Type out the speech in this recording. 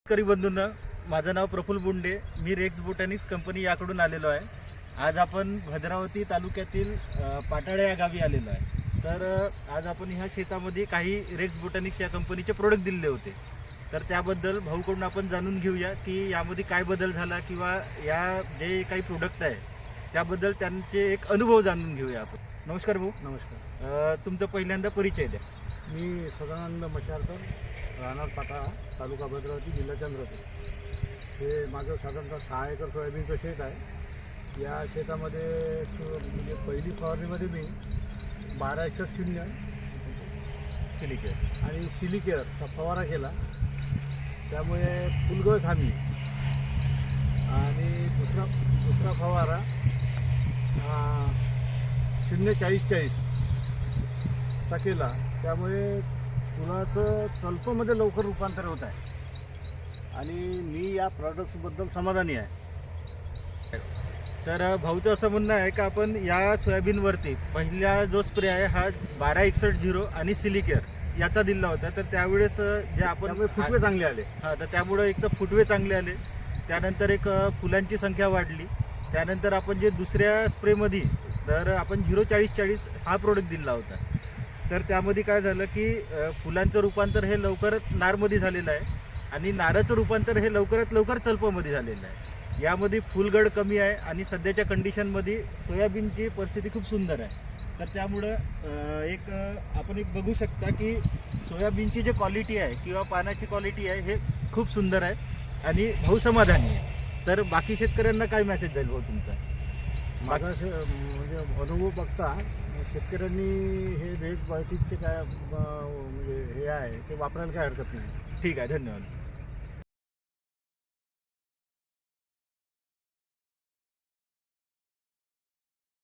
शेतकरी बंधूंना, माझं नाव प्रफुल्ल बुंडे, मी racks बोटॅनिक्स company याकडून आलेलो आहे। आज आपण भद्रावती तालुक्यातील पाटाळ्या या गावी आलेलो आहे। तर आज आपण ह्या शेतामध्ये काही रेक्स बोटॅनिक्स या कंपनीचे प्रोडक्ट दिले होते। तर त्याबद्दल भाऊकडून आपण जाणून घेऊया की यामध्ये काय बदल झाला किंवा या जे काही प्रोडक्ट आहे त्याबद्दल त्यांचे एक अनुभव जाणून घेऊया आपण। नमस्कार भाऊ। नमस्कार। तुमचा पहिल्यांदा परिचय द्या। मी सदानंद मशारकर, राहणार पाटाळा, तालुका भद्रावती, जिल्हा चंद्रपूर। हे माझं साधारणतः 6 एकर सोयाबीनचं शेत आहे। या शेतामध्ये म्हणजे पहिली फवारणीमध्ये मी 1261 सिलिकेअर आणि सिलिकेअरचा फवारा केला, त्यामुळे फुलगळ थांबली। आणि दुसरा फवारा 04040 चा केला, त्यामुळे फुलाचं चलपमध्ये लवकर रूपांतर होत आहे आणि मी या प्रॉडक्ट्सबद्दल समाधानी आहे। तर भाऊचं असं म्हणणं आहे की आपण या सोयाबीनवरती पहिला जो स्प्रे आहे हा 1261 आणि सिलिकेअर याचा दिला होता। तर त्यावेळेस जे आपण फुटवे चांगले आले, तर त्यामुळे एक तर फुटवे चांगले आले, त्यानंतर एक फुलांची संख्या वाढली। त्यानंतर आपण जे दुसऱ्या स्प्रेमध्ये तर आपण 04040 हा प्रोडक्ट दिला होता। तर त्यामध्ये काय झालं की फुलांचं रूपांतर हे लवकर नारमध्ये झालेलं आहे आणि नाराचं रूपांतर हे लवकरात लवकर चलपामध्ये झालेलं आहे। यामध्ये फुलगड कमी आहे आणि सध्याच्या कंडिशनमध्ये सोयाबीनची परिस्थिती खूप सुंदर आहे। तर त्यामुळं एक आपण एक बघू शकता की सोयाबीनची जे क्वालिटी आहे किंवा पानाची क्वालिटी आहे हे खूप सुंदर आहे आणि भाऊ समाधानी आहे। तर बाकी शेतकऱ्यांना काय मेसेज जाईल भाऊ तुमचा? माझा म्हणजे अनुभव बघता शेतकऱ्यांनी हे रेक्स बायोटिकचे काय म्हणजे हे आहे ते वापरायला काय हरकत नाही। ठीक आहे, धन्यवाद।